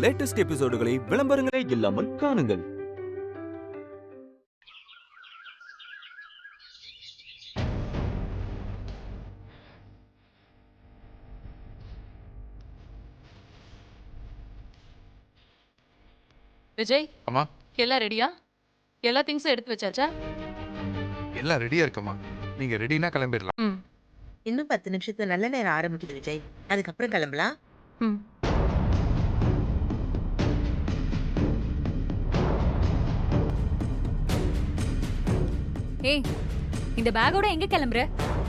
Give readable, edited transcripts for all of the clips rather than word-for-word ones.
Latest எபிசோடுகளை விளம்பரங்களே இல்லாமல் காணுங்கள். விஜய், அம்மா, எல்லாம் ரெடியா? எல்லா திங்ஸும் எடுத்து வச்சாச்சா? எல்லாம் ரெடியா இருக்கம்மா. நீங்க ரெடினா கிளம்பிடலாம். ம். இன்னும் 10 நிமிஷத்துல நல்ல நேரம் ஆரம்பிக்குது விஜய். அதுக்கப்புறம் கிளம்பலாம். ம். ஏய், இந்த பேக்கோட எங்க கிளம்புற?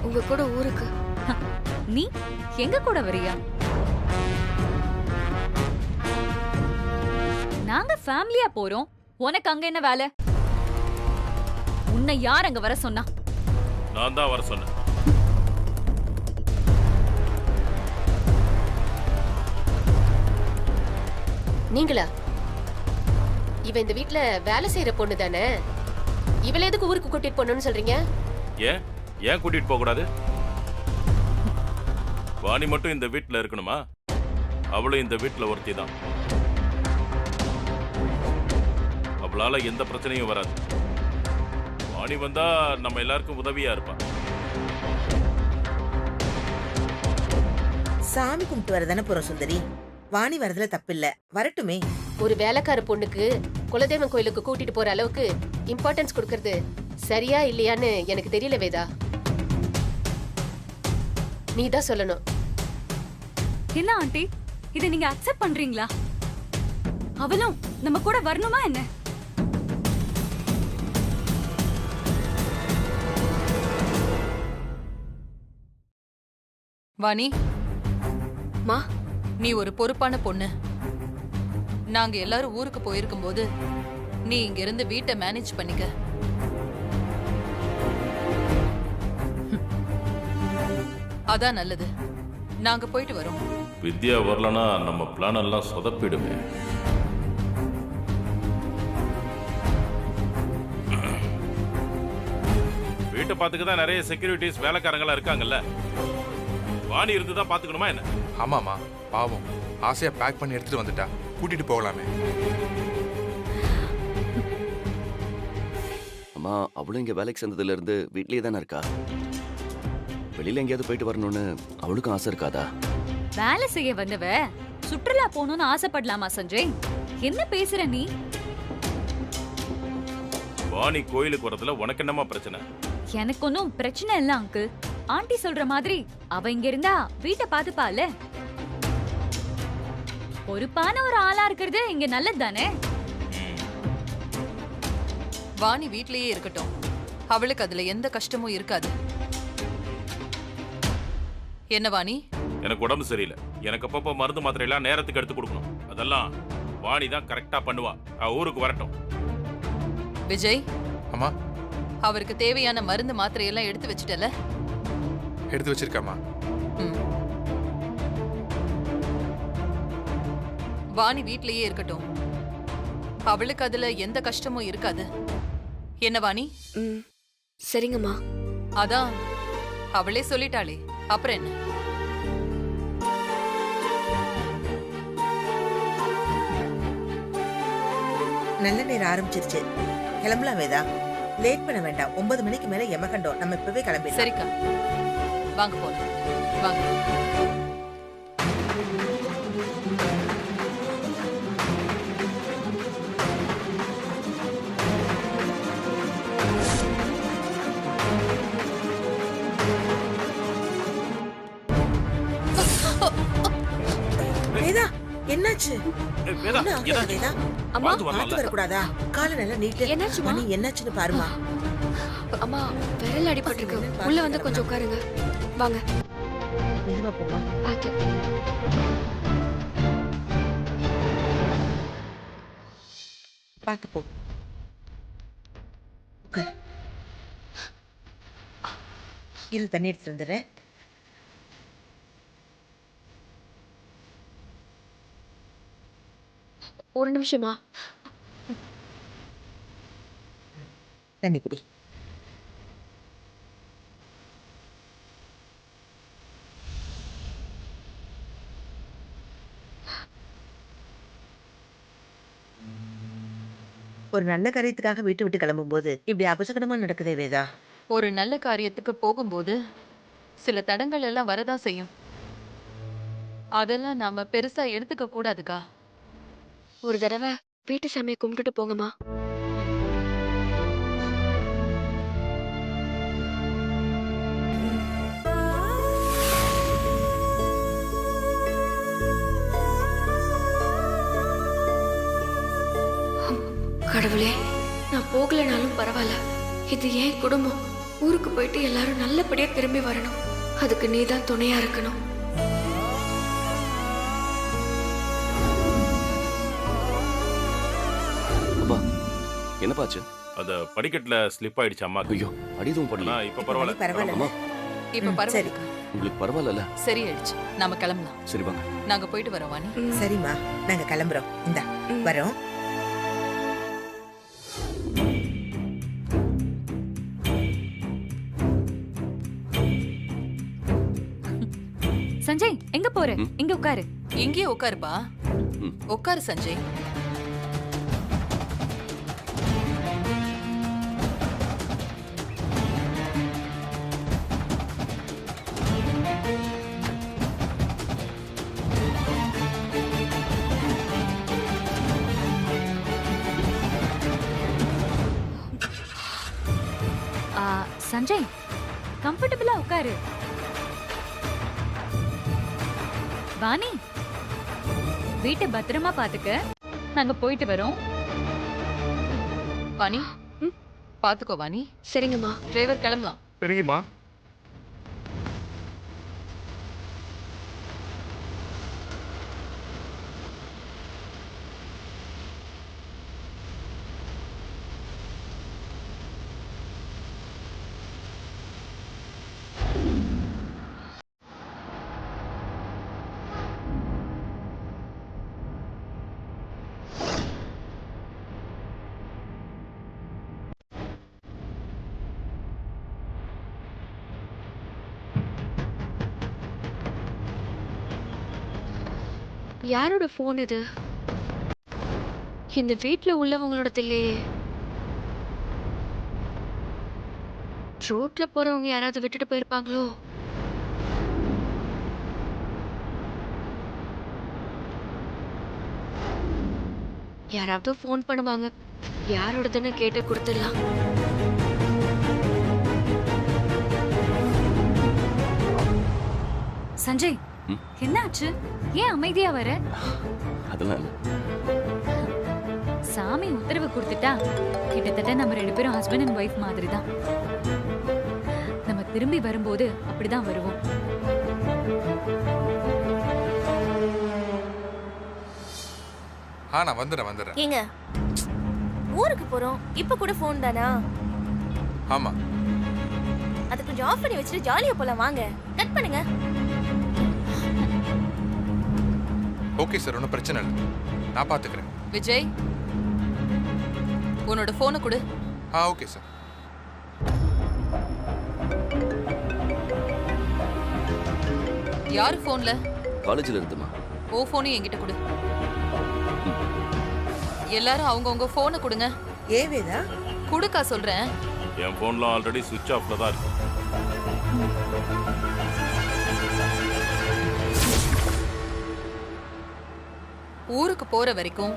உங்க கூட ஊருக்கு. நீ எங்க கூட வரியா? நாங்க ஃபேமிலியா போறோம். உனக்கு அங்க என்ன வேலை? உன்னை யார் அங்க வர சொன்னா? நான் தான் வர சொன்னேன். நீங்களா? இவ இந்த வீட்ல வேலை செய்யற பொண்ணு தானே? இவள எதுக்கு ஊருக்கு கூட்டிட்டு போகணும்னு சொல்றீங்க? ஏன் கூட்டிட்டு போக கூடாது? வாணி மட்டும் இந்த வீட்டுல இருக்கணுமா? அவளும் இந்த வீட்டுல ஒருத்தி தான். அவளால எந்த பிரச்சனையும் வராது. வாணி வந்தா நம்ம எல்லாருக்கும் உதவியா இருப்பா. சாமி கும்பிட்டு வரதானே போறோம் சுந்தரி. வாணி வரதுல தப்பில்ல, வரட்டுமே. ஒரு வேலைக்கார பொண்ணுக்கு குலதெய்வம் கோயிலுக்கு கூட்டிட்டு போற அளவுக்கு இம்பார்ட்டன்ஸ் கொடுக்கறது சரியா இல்லையான்னு எனக்கு தெரியல வேதா. நீ தான் சொல்லணும். என்ன ஆண்டி, இதை நீங்க அக்செப்ட் பண்றீங்களா? அவளும் நம்ம கூட வரணுமா என்ன? வாணி, மா, நீ ஒரு பொறுப்பான பொண்ணு. நாங்க எல்லாரும் ஊருக்கு போயிருக்கும் போது நீ இங்க இருந்து வீட்டை மேனேஜ் பண்ணிக்க. அதான் நல்லது. நாங்க போயிட்டு வரோம். வித்யா வரலனா நம்ம பிளான் எல்லாம் சொதப்பிடுமே. வீட்டை பார்த்துக்க தான் நிறைய செக்யூரிட்டிஸ் வேலைக்காரங்களா இருக்காங்கல்ல. வாணி இருந்து தான் பாத்துக்கணுமா என்ன? ஆமாமா, பாவம். ஆசையா பேக் பண்ணி எடுத்துட்டு வந்துட்டா. கூட்டிட்டு போகலாமே. அம்மா, அவளும் இங்க வேலைக்கு சேர்ந்ததுல இருந்து வீட்லயே தானே இருக்கா. வெளியில எங்கேயாவது போயிட்டு வரணும்னு அவளுக்கும் ஆசை இருக்காதா? வேலை செய்ய வந்தவ சுற்றுலா போகணும்னு ஆசைப்படலாமா சஞ்சய்? என்ன பேசுற நீ? வாணி கோயிலுக்கு வரதுல உனக்கு என்னமா பிரச்சனை? எனக்கு ஒன்னும் பிரச்சனை இல்ல அங்கிள். ஆண்டி சொல்ற மாதிரி அவ இங்க இருந்தா வீட்டை பாத்துப்பால. பொறுப்பான ஒரு ஆளா இருக்கிறது இங்க நல்லது தானே. வாணி வீட்லயே இருக்கட்டும். அவளுக்கு அதுல எந்த கஷ்டமும் இருக்காது. என்ன வாணி? எனக்கு உடம்பு சரியில்லை. எனக்கு அப்பப்போ மருந்து மாத்திரை எல்லாம் நேரத்துக்கு எடுத்து கொடுக்கணும். அதெல்லாம் வாணி தான் கரெக்டா பண்ணுவா. ஊருக்கு வரட்டும். விஜய், அம்மா, அவருக்கு தேவையான மருந்து மாத்திரை எல்லாம் எடுத்து வச்சிட்டல? எடுத்து வச்சிருக்காமா. வாணி வீட்லயே இருக்கட்டும். அவளுக்கு அதுல எந்த கஷ்டமும் இருக்காது. என்ன வாணி? சரிங்கம்மா. அதான் அவளே சொல்லிட்டாளே, அப்புறம் என்ன? நல்ல நேரம் ஆரம்பிச்சிருச்சு. கிளம்பலாம் வேதா. லேட் பண்ண வேண்டாம். 9 மணிக்கு மேல எமகண்டோம். நம்ம இப்பவே கிளம்பிடலாம். சரிக்கா, வாங்க போலாம். வாங்க. வேதா, என்னாச்சு? வேதா, என்ன ஆகுது என்னாச்சு? வேதா? அம்மா, பார்த்து வரலாம்ல. பார்த்து வரக்கூடாதா? காலை நல்லா நீட்டு. என்னாச்சும்மா? மணி என்னாச்சுன்னு பாருமா. அம்மா, விரல் அடிபட்டிருக்கு. உள்ள வந்து கொஞ்சம் உட்காருங்க. வாங்க. மெதுவா போமா. பார்த்து போ. உட்காரு. இரு, தண்ணி எடுத்துட்டு வந்துடுறேன். ஒரு நிமிஷமா. தண்ணி குடி. ஒரு நல்ல காரியத்துக்காக வீட்டு விட்டு கிளம்பும்போது இப்படி அபசகனமா நடக்குதே வேதா. ஒரு நல்ல காரியத்துக்கு போகும்போது சில தடங்கள் எல்லாம் வரதான் செய்யும். அதெல்லாம் நாம பெருசா எடுத்துக்க கூடாதுக்கா. ஒரு தடவை வீட்டு சாமியை கும்பிட்டுட்டு போங்கம்மா. கடவுளே, நான் போகலனாலும் பரவாயில்ல, இது ஏன் குடும்பம். ஊருக்கு போயிட்டு எல்லாரும் நல்லபடியா திரும்பி வரணும். அதுக்கு நீதான் துணையா இருக்கணும். அப்பா என்னப்பாச்சு? அந்த படிக்கட்டுல ஸ்லிப் ஆயிடுச்சு அம்மாக்கு. ஐயோ அடிதும் ஆனா பண்ணல. இப்ப பரவாயில்ல. பரவாயில்ல. அம்மா இப்ப சரி. பரவாயில்ல. உங்களுக்கு பரவாயில்ல? சரியாயிடுச்சு. நாம கிளம்பலாம். சரி வாங்க. நாங்க போயிட்டு வரோம் வாணி. சரிம்மா, நாங்க கிளம்புறோம். இந்தா வரோம். சஞ்சய் எங்க போற? இங்க உட்காரு. இங்கேயே உட்காருப்பா. ம். உட்காரு சஞ்சய். சஞ்சய் கம்ஃபர்டபிளா உட்காரு. வாணி வீட்டை பத்திரமா பாத்துக்க. நாங்க போயிட்டு வரோம். வாணி பாத்துக்கோ வாணி. சரிங்கம்மா. டிரைவர் கிளம்பலாம். சரிங்கம்மா. யாரோட போன் இது? இந்த வீட்ல உள்ளவங்களோடது இல்லையே. ரோட்ல போறவங்க யாராவது விட்டுட்டு போயிருப்பாங்களோ? யாராவது போன் பண்ணுவாங்க. யாரோடதுன்னு கேட்டு கொடுத்துடலாம். சஞ்சய் என்னாச்சு? ஏன் அமைதியா வர? அதெல்லாம் இல்ல. சாமி உத்தரவு கொடுத்துட்டா கிட்டத்தட்ட நம்ம 2 பேரும் ஹஸ்பண்ட் அண்ட் ஒய்ஃப் மாதிரி தான். நம்ம திரும்பி வரும்போது அப்படிதான் வருவோம். நான் வந்துடுறேன். ஏங்க ஊருக்கு போறோம். இப்ப கூட போன் தானா? ஆமா. அது கொஞ்சம் ஆஃப் பண்ணி வச்சுட்டு ஜாலியா போலாம் வாங்க. கட் பண்ணுங்க. ஓகே சார், ஒன்றும் பிரச்சனை இல்லை. நான் பார்த்துக்கிறேன். விஜய் உன்னோட போனை கொடு. Okay sir. யாரு போன்ல? காலேஜ்ல இருந்துமா. ஓ போனையும் என்கிட்ட கொடு. எல்லாரும் அவங்கவங்க போனை கொடுங்க. ஏ வேதா? குடுக்கா சொல்றேன். என் போன்ல ஆல்ரெடி சுவிட்ச் ஆஃப்ல தான் இருக்கு. ஊருக்கு போற வரைக்கும்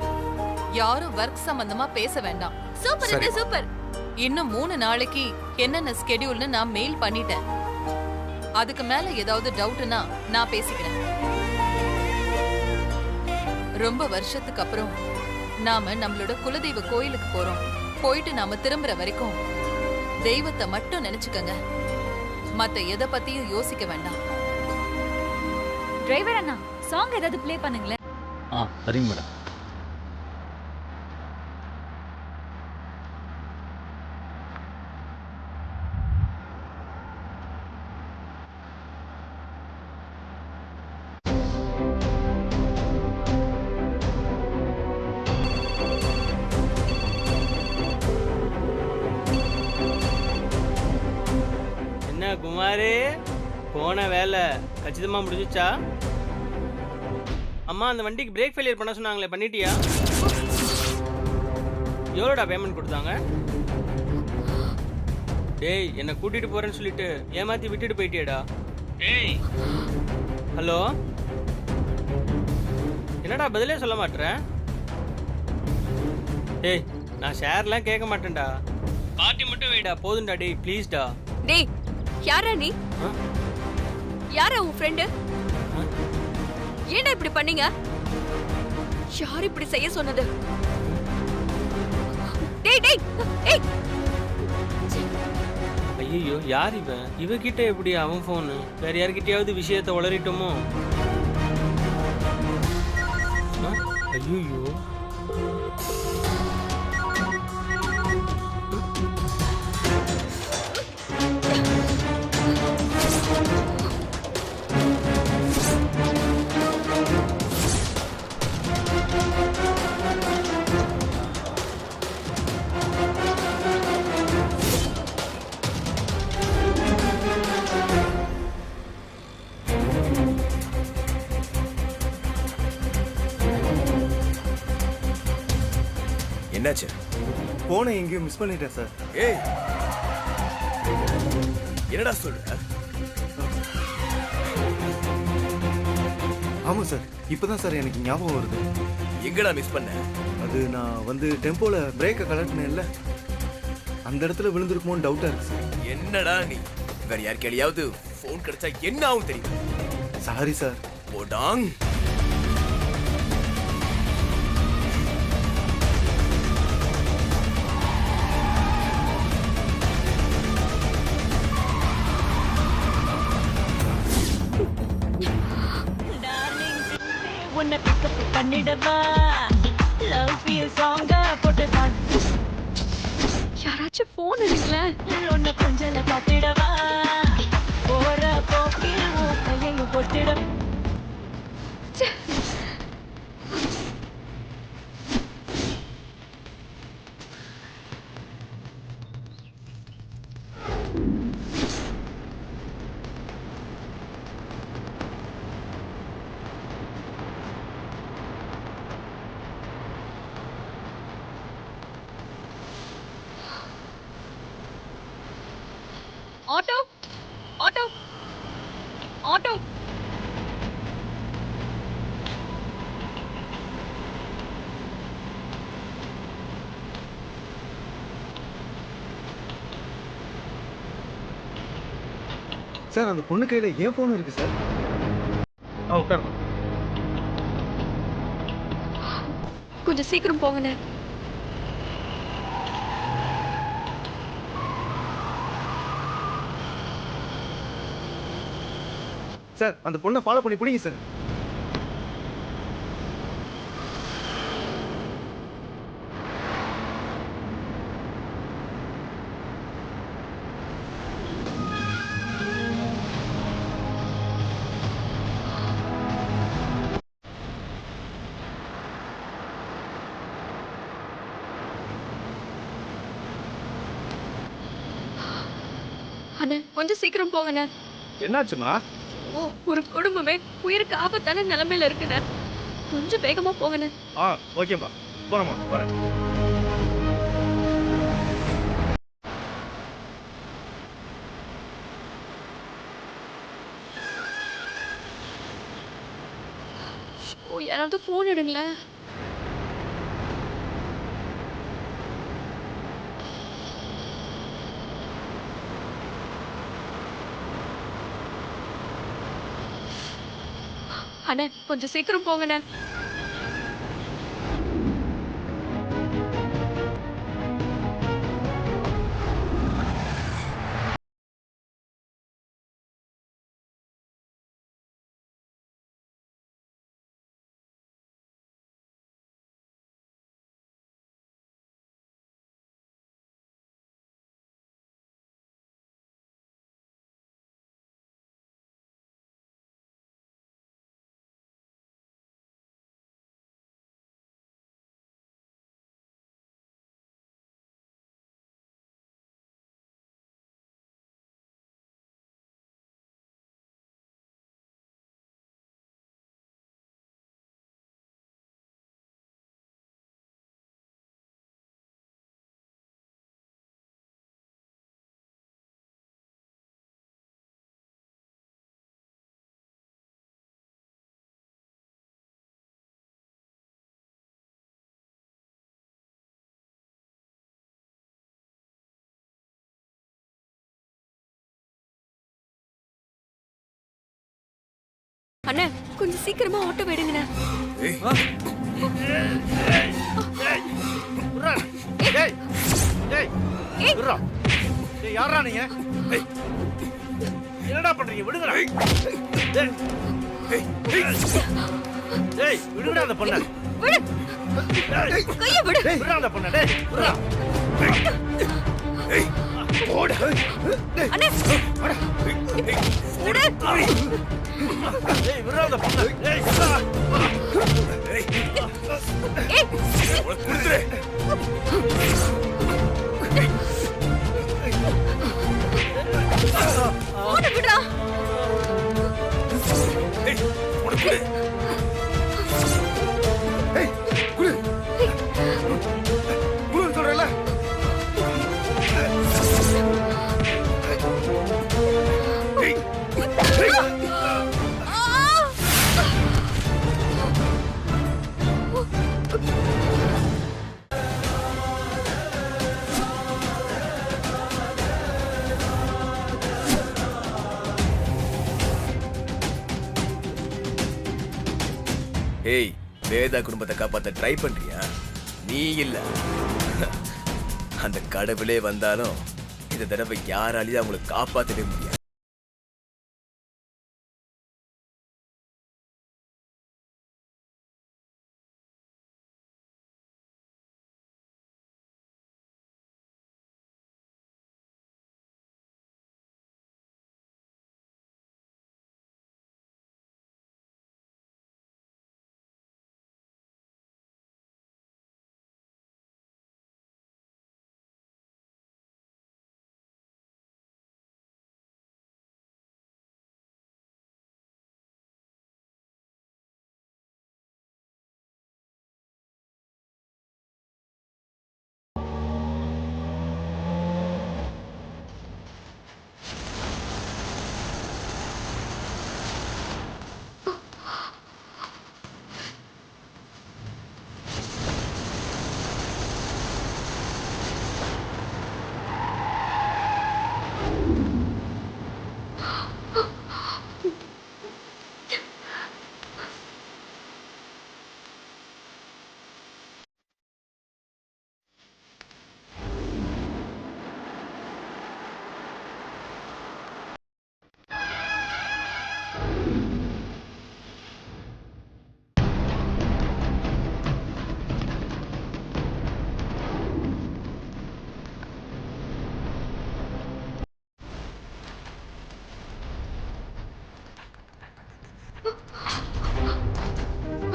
யாரும் ஒர்க் சம்பந்தமா பேச வேண்டாம். சூப்பர் சரி. சூப்பர். இன்னும் 3 நாளைக்கு என்னென்ன ஸ்கெடியூல்னு நான் மெயில் பண்ணிட்டேன். அதுக்கு மேல ஏதாவது டவுட்னா நான் பேசிக்கிறேன். ரொம்ப வருஷத்துக்கு அப்புறம் நாம நம்மளோட குலதெய்வ கோயிலுக்கு போறோம். போயிட்டு நாம திரும்புற வரைக்கும் தெய்வத்தை மட்டும் நினைச்சுக்கங்க. மத்த எதை பத்தியும் யோசிக்க வேண்டாம். டிரைவர் அண்ணா சாங் ஏதாவது ப்ளே பண்ணுங்களேன். சரிங்க மேடம். என்ன குமாரே, போன வேலை கச்சிதமா முடிஞ்சுச்சா? அம்மா அந்த வண்டிக்கு பிரேக் ஃபெயிலியர் பண்ண சொன்னாங்களே, பண்ணிட்டியா? எவ்வளோடா பேமெண்ட் கொடுத்தாங்க? டேய் என்னை கூட்டிட்டு போறேன்னு சொல்லிட்டு ஏமாத்தி விட்டுட்டு போயிட்டியேடா. டேய் ஹலோ, என்னடா பதிலே சொல்ல மாட்டேற? டேய் நான் ஷேர்லாம் கேட்க மாட்டேன்டா, பார்ட்டி மட்டும் வைடா போதும்டா. டேய் ப்ளீஸ்டா. டேய் யாரா நீ? யாரா உன் ஃப்ரெண்டு? ஏன்டா இப்படி பண்ணீங்க? யார் இப்படி செய்ய சொன்னது? டேய் டேய் ஏய், ஐயோ யார் இவன்? இவகிட்ட எப்படி அவன் ஃபோனு? வேற யார்கிட்டயாவது விஷயத்தை உளறிட்டோமோ? ஐயோ என்னாச்சு? போனை எங்கேயும் மிஸ் பண்ணிட்டேன் சார். ஏய் என்னடா சொல்ற? ஆமா சார், இப்பதான் சார் எனக்கு ஞாபகம் வருது. எங்கடா மிஸ் பண்ண? அது நான் வந்து டெம்போல பிரேக்கை கலட்டினேன்ல, அந்த இடத்துல விழுந்திருக்குமோன்னு டவுட்டா இருக்கு சார். என்னடா நீ வேற யாருக்கையாவது ஃபோன் கிடைச்சா என்ன ஆகும் தெரியும்? Sorry sir. போடாங். உன்னை பிக்கப் பண்ணிடவா? லவ் ஃபீல் சாங்க போட்டு தான் யாராச்சும் போன் எடுங்களேன். உன்னை கொஞ்சல பார்த்திடவா? போற போக்கில் உன் கையையும் போட்டிட. Auto auto auto. சார் அந்த பொண்ணு கையில ஏன் போன் இருக்கு சார்? உட்காருங்க. கொஞ்சம் சீக்கிரம் போங்கண்ணே. சார் அந்த பொண்ணை ஃபாலோ பண்ணி பிடிங்க சார். அண்ணே கொஞ்சம் சீக்கிரம் போங்கண்ணே. என்னாச்சுமா? ஒரு குடும்பமே உயிருக்கு ஆபத்தான நிலைமையில இருக்குண்ணே, கொஞ்சம் வேகமா போங்கண்ணே. ஓகேப்பா, போறோமா வரேன். யாராவது போன் எடுங்களேன். அண்ணே கொஞ்சம் சீக்கிரம் போங்கண்ணே. அண்ணே கொஞ்சம் சீக்கிரமா ஆட்டோ விடுங்கண்ணே. யாரா நீங்க? என்னடா பண்றீங்க? விடுங்கடா. டேய் விடுங்கடா அந்த பொண்ண. விடு. கைய விடு. விடுடா அந்த பொண்ண. டேய் விடுடா. ஏய் ஓட. அண்ணே ஓட. விடு. ஏய் விடுடா அந்த பொண்ண. ஏய் விடுடா. ஏய் ஏய் குடுத்துரு. ஓட விடுடா. ஏய் ஓட குடு. ஏய் குடு. குடு சொல்றல. ஏய் ஏய் வேதா குடும்பத்தை காப்பாத்த ட்ரை பண்றியா? நீ இல்ல, அந்த கடவுளே வந்தாலும் இந்த தடவை யாராலையும் அவங்களை காப்பாற்றவே முடியாது.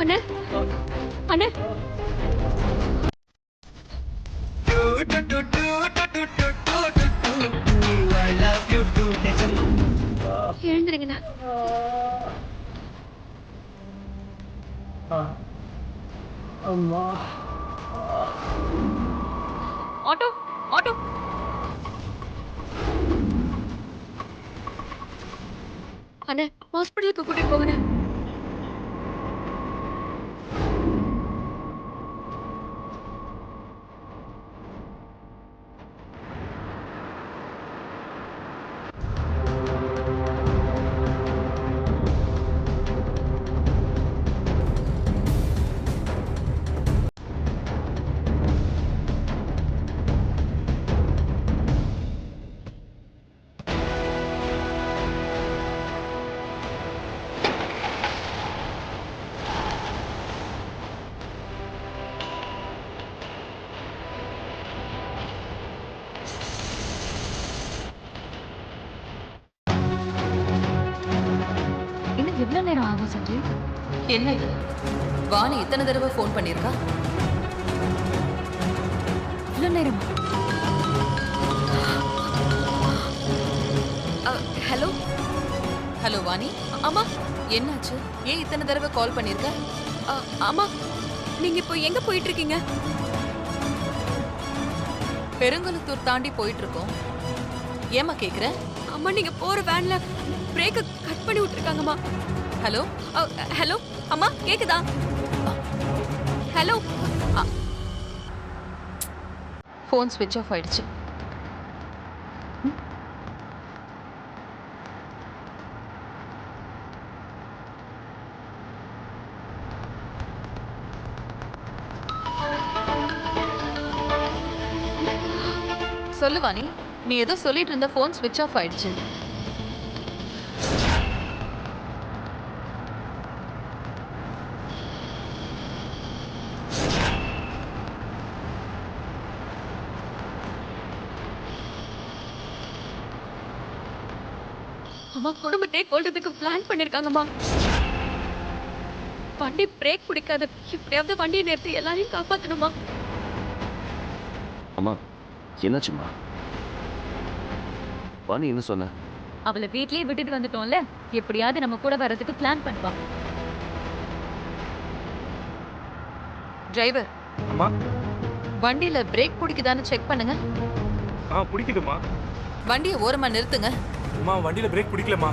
அண்ணே அண்ணே எழுந்துருங்கண்ணா. அம்மா ஆட்டோ ஆட்டோ. அண்ணே ஹாஸ்பிட்டலுக்கு கூட்டிட்டு போங்கண்ணே. இன்னும் எவ்வளவு நேரம் ஆகும் சஞ்சய்? என்ன இது? வாணி இத்தனை தடவை ஃபோன் பண்ணிருக்கா? இவ்வளவு நேரமா? Hello hello Vani. அம்மா என்னாச்சு? ஏன் இத்தனை தடவை கால் பண்ணிருக்க? அம்மா நீங்க இப்போ எங்க போயிட்டு இருக்கீங்க? பெருங்குளத்தூர் தாண்டி போயிட்டு இருக்கோம். ஏமா கேக்குற? அம்மா நீங்க போற வேன்ல பிரேக்க கட் பண்ணி விட்டுருக்காங்கம்மா. ஹலோ ஹலோ அம்மா கேக்குதா? ஹலோ. ஃபோன் ஸ்விட்ச் ஆஃப் ஆயிடுச்சு. சொல்லு வாணி, நீ ஏதோ சொல்லிட்டு இருந்த போன் ஸ்விட்ச் ஆஃப் ஆயிடுச்சு. அம்மா குடும்பத்தை கொல்றதுக்கு பிளான் பண்ணிருக்காங்கம்மா. வண்டி பிரேக் பிடிக்காது, எப்படியாவது வண்டியை நிறுத்தி எல்லாரையும் காப்பாத்தணுமா? அம்மா என்னாச்சும்மா? வாணி என்ன சொன்ன? அவளை வீட்லயே விட்டுட்டு வந்துட்டோம்ல, எப்படியாவது நம்ம கூட வரதுக்கு பிளான் பண்ணுவா. டிரைவர், அம்மா வண்டியில பிரேக் பிடிக்குதான்னு செக் பண்ணுங்க. பிடிக்குதுமா. வண்டியை ஓரமா நிறுத்துங்க. அம்மா வண்டியில பிரேக் பிடிக்கலமா.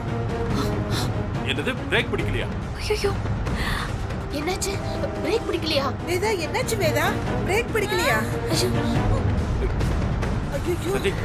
என்னது பிரேக் பிடிக்கலையா? ஐயோ, என்னாச்சு? பிரேக் பிடிக்கலையா? வேதா என்னாச்சு வேதா? பிரேக் பிடிக்கலையா? ஐயோ, ஐயோ சஞ்சய்,